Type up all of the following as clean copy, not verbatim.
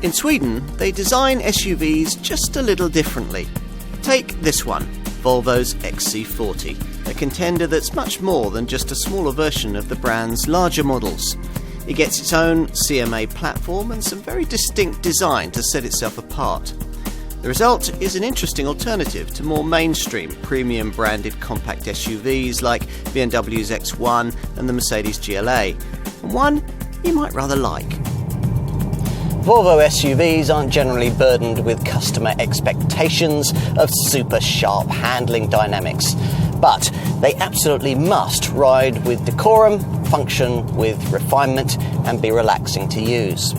In Sweden, they design SUVs just a little differently. Take this one, Volvo's XC40, a contender that's much more than just a smaller version of the brand's larger models. It gets its own CMA platform and some very distinct design to set itself apart. The result is an interesting alternative to more mainstream premium branded compact SUVs like BMW's X1 and the Mercedes GLA, and one you might rather like. Volvo SUVs aren't generally burdened with customer expectations of super sharp handling dynamics, but they absolutely must ride with decorum, function with refinement, and be relaxing to use.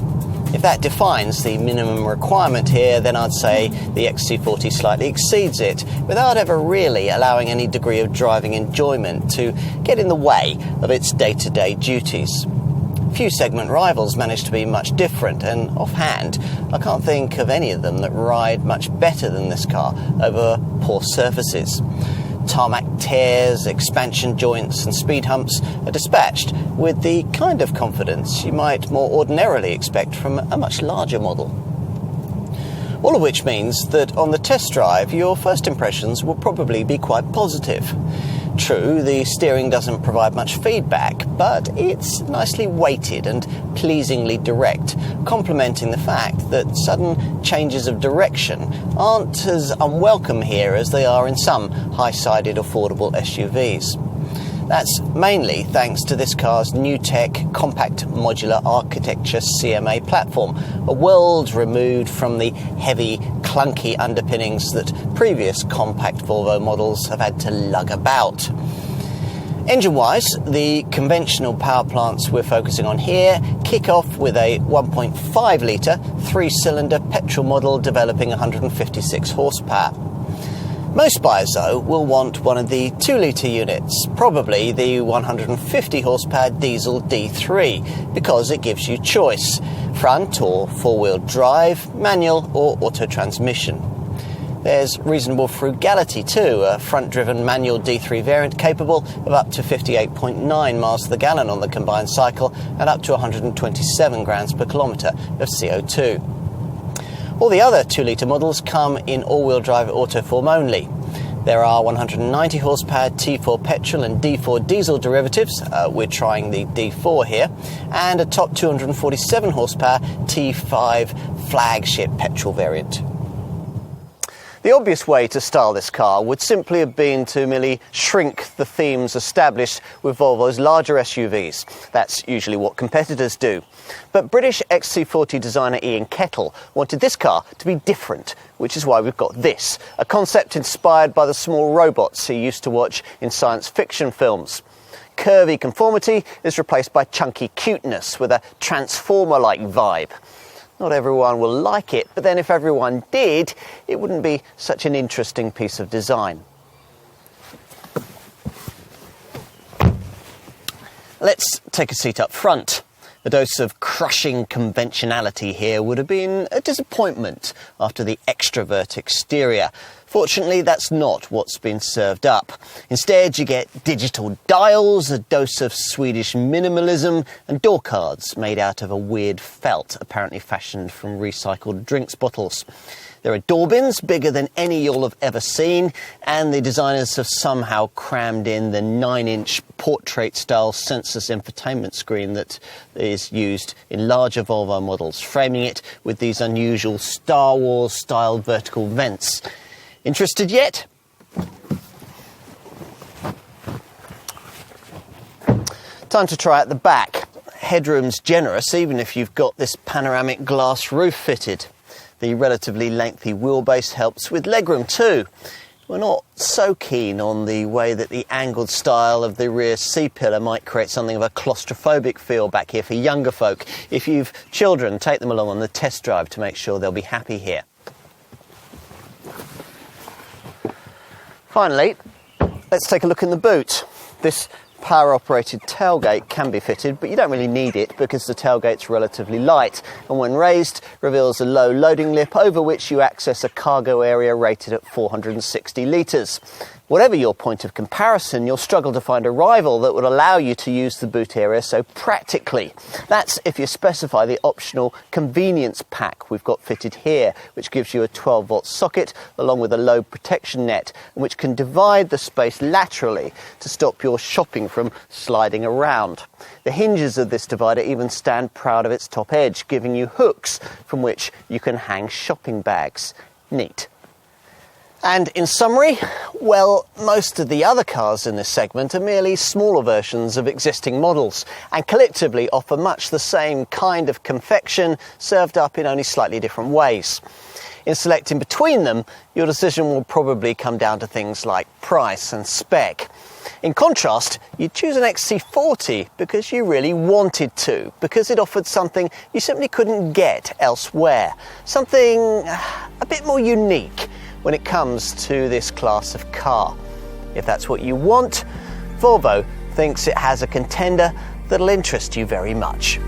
If that defines the minimum requirement here, then I'd say the XC40 slightly exceeds it, without ever really allowing any degree of driving enjoyment to get in the way of its day-to-day duties. Few segment rivals manage to be much different, and offhand, I can't think of any of them that ride much better than this car over poor surfaces. Tarmac tears, expansion joints and speed humps are dispatched with the kind of confidence you might more ordinarily expect from a much larger model. All of which means that on the test drive your first impressions will probably be quite positive. True, the steering doesn't provide much feedback, but it's nicely weighted and pleasingly direct, complementing the fact that sudden changes of direction aren't as unwelcome here as they are in some high-sided affordable SUVs. That's mainly thanks to this car's new tech compact modular architecture CMA platform, a world removed from the heavy, clunky underpinnings that previous compact Volvo models have had to lug about. Engine-wise, the conventional power plants we're focusing on here kick off with a 1.5-litre, 3-cylinder petrol model developing 156 horsepower. Most buyers, though, will want one of the 2-litre units, probably the 150 horsepower diesel D3, because it gives you choice: front or four-wheel drive, manual or auto transmission. There's reasonable frugality too, a front-driven manual D3 variant capable of up to 58.9 miles to the gallon on the combined cycle and up to 127 grams per kilometre of CO2. All the other 2-litre models come in all-wheel drive auto form only. There are 190 horsepower T4 petrol and D4 diesel derivatives, we're trying the D4 here, and a top 247 horsepower T5 flagship petrol variant. The obvious way to style this car would simply have been to merely shrink the themes established with Volvo's larger SUVs. That's usually what competitors do. But British XC40 designer Ian Kettle wanted this car to be different, which is why we've got this, a concept inspired by the small robots he used to watch in science fiction films. Curvy conformity is replaced by chunky cuteness with a Transformer-like vibe. Not everyone will like it, but then if everyone did, it wouldn't be such an interesting piece of design. Let's take a seat up front. A dose of crushing conventionality here would have been a disappointment after the extrovert exterior. Fortunately, that's not what's been served up. Instead, you get digital dials, a dose of Swedish minimalism, and door cards made out of a weird felt, apparently fashioned from recycled drinks bottles. There are door bins bigger than any you'll have ever seen, and the designers have somehow crammed in the 9-inch portrait-style sensorless infotainment screen that is used in larger Volvo models, framing it with these unusual Star Wars-style vertical vents. Interested yet? Time to try out the back. Headroom's generous, even if you've got this panoramic glass roof fitted. The relatively lengthy wheelbase helps with legroom too. We're not so keen on the way that the angled style of the rear C-pillar might create something of a claustrophobic feel back here for younger folk. If you've children, take them along on the test drive to make sure they'll be happy here. Finally, let's take a look in the boot. This power-operated tailgate can be fitted, but you don't really need it because the tailgate's relatively light and when raised reveals a low loading lip over which you access a cargo area rated at 460 litres. Whatever your point of comparison, you'll struggle to find a rival that would allow you to use the boot area so practically. That's if you specify the optional convenience pack we've got fitted here, which gives you a 12-volt socket along with a load protection net, which can divide the space laterally to stop your shopping from sliding around. The hinges of this divider even stand proud of its top edge, giving you hooks from which you can hang shopping bags. Neat. And in summary, well, most of the other cars in this segment are merely smaller versions of existing models and collectively offer much the same kind of confection, served up in only slightly different ways. In selecting between them, your decision will probably come down to things like price and spec. In contrast, you choose an XC40 because you really wanted to, because it offered something you simply couldn't get elsewhere, something a bit more unique when it comes to this class of car. If that's what you want, Volvo thinks it has a contender that'll interest you very much.